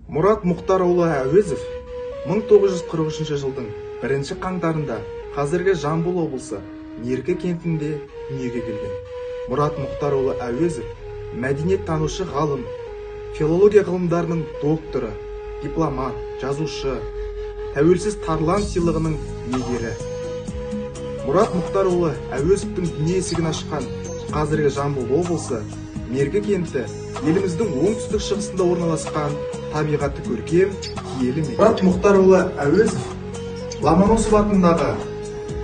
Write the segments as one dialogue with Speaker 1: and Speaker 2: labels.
Speaker 1: Мұрат Мұхтарұлы Әуезов 1943 жылдың 1 қаңтарында қазіргі Жамбыл облысы Меркі кентінде дүниеге келген. Мұрат Мұхтарұлы Әуезов мәдениет танушы ғалым, филология ғылымдарының докторы, дипломат, жазушы, тәуелсіз Тарлан сыйлығының иегері. Мұрат Мұхтарұлы Әуезовтің дүние есігін ашқан қазіргі Жамбыл облысы Меркі кенті еліміздің оңтүстік шығысында орналасқан табиғаты көркем, киелі мекен. Мұрат Мұхтарұлы Әуезов Ломоносов атындағы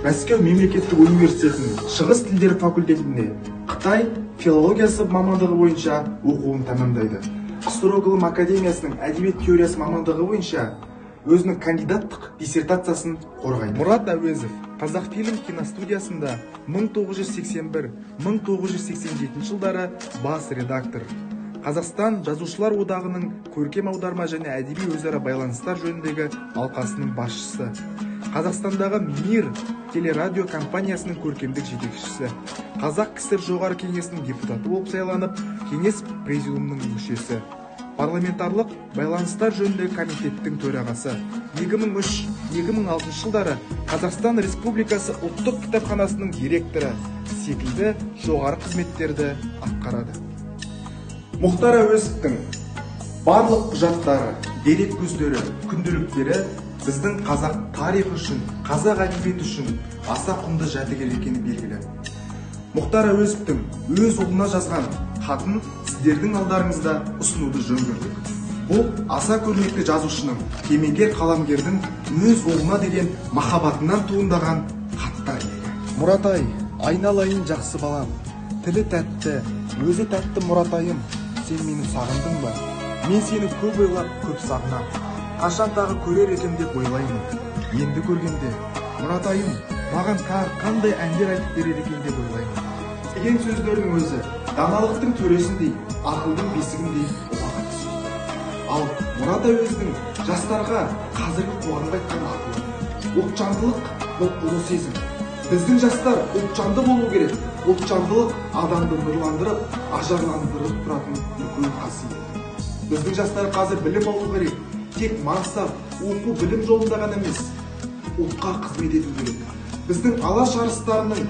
Speaker 1: Мәскеу мемлекеттік университетінің шығыс тілдері факультетінде Қытай филологиясы мамандығы бойынша оқуын тәмамдайды. КСРО ғылым академиясының әдебиет теориясы мамандығы бойынша өзінің кандидаттық диссертациясын қорғайды. Мұрат Әуезов Қазақфильм киностудиясында 1981-1987 жылдары бас редактор. Қазақстан Жазушылар одағының көркем аударма және әдеби өзара байланыстар жөніндегі алқасының басшысы. Қазақстандағы Мир телерадио компаниясының көркемдік жетекшісі. Қазақ КСР жоғары кеңесінің депутаты болып сайланып, кеңес президиумының мүшесі. Парламентарлық байланыстар жөніндегі комитеттің төрағасы. 2003-2006 жылдары Қазақстан Республикасы ұлттық кітапханасының директоры секілді жоғары қызметтерді атқарады. Мұхтар Әуезовтің барлық құжаттары, дерек көздері, күнделіктері біздің қазақ тарихы үшін, қазақ әдебиеті үшін аса құнды жәдігер екені белгілі. Мұхтар Әуезовтің өз ұлына жазған хатын сіздердің алдарыңызда ұсынуды жөн көрдік. Бұл аса көрнекті жазушының, кемеңгер қаламгердің өз ұлына деген махаббатынан туындаған хаттар еді. Мұратай, айналайын жақсы балам, тілі тәтті, өзі тәтті Мұратайым, сен мені сағындың ба? Мен сені көп ойлап, көп сағынам. Қашан тағы көрер екем деп ойлаймын. Енді көргенде, Мұратайым, маған қандай әндер айтып берер екен деп ойлаймын. Деген сөздердің өзі даналықтың төресіндей, ақылдың бесігіндей ұлағат сөздер. Ал Мұрат Әуезовтің жастарға қазіргі қоғамға айтқан ақылы, ұлтжандылық бұл ұлы сезім. Біздің жастар ұлтжанды болу керек. Ұлтжандылық адамды нұрландырып, ажарландырып тұратын үлкен қасиет. Біздің жастар қазір білім алу керек. Тек мансап, оқу, білім жолында ғана емес, ұлтқа қызмет ету керек. Біздің алаш арыстарының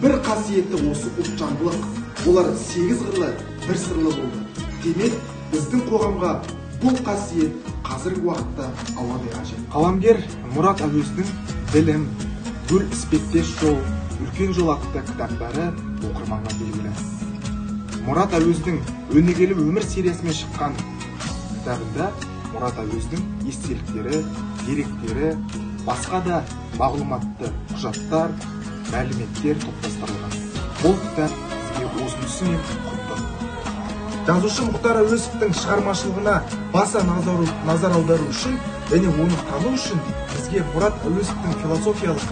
Speaker 1: бір қасиеті осы ұлтжандылық. Олар 8 қырлы, бір сырлы болды. Демек, біздің қоғамға бұл қасиет қазіргі уақытта ауадай қажет. Қаламгер Мұрат Әуезовтің Білім, Гүл іспеттес жол, Үлкен жол атты кітаптары оқырманға белгілі. Мұрат Әуезовтің Өнегелі өмір сериясымен шыққан кітабында Мұрат Әуезовтің естеліктері, деректері, басқа да мағлұматты құжаттар, мәліметтер топтастырылған. Бұл кітап бізге осынысымен құнды. Жазушы Мұхтар Әуезовтің шығармашылығына баса назар аудару үшін және оны тану үшін бізге Мұрат Әуезовтің философиялық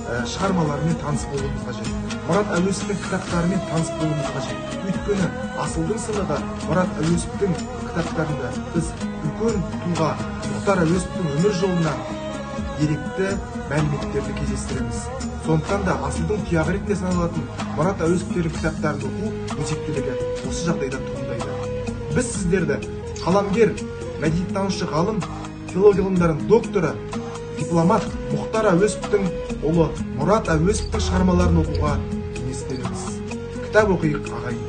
Speaker 1: шығармаларымен таныс болуымыз қажет. Мұрат Әуезовтің кітаптарымен таныс болуымыз қажет. Өйткені асылдың сынығы Мұрат Әуезовтің кітаптарында біз үлкен тұлға Мұхтар Әуезовтің өмір жолына деректі мәліметтерді кездестіреміз. Сондықтан да асылдың тұяғы ретінде саналатын Мұрат Әуезовтің кітаптарын оқу өзектілігі осы жағдайда туындайды. Біз сіздерді қаламгер, мәдениеттанушы ғалым, филология ғылымдарының докторы, дипломат Мұхтар Әуезовтің ұлы Мұрат Әуезовтің шығармаларын оқуға кеңес береміз. Кітап оқиық ағайын.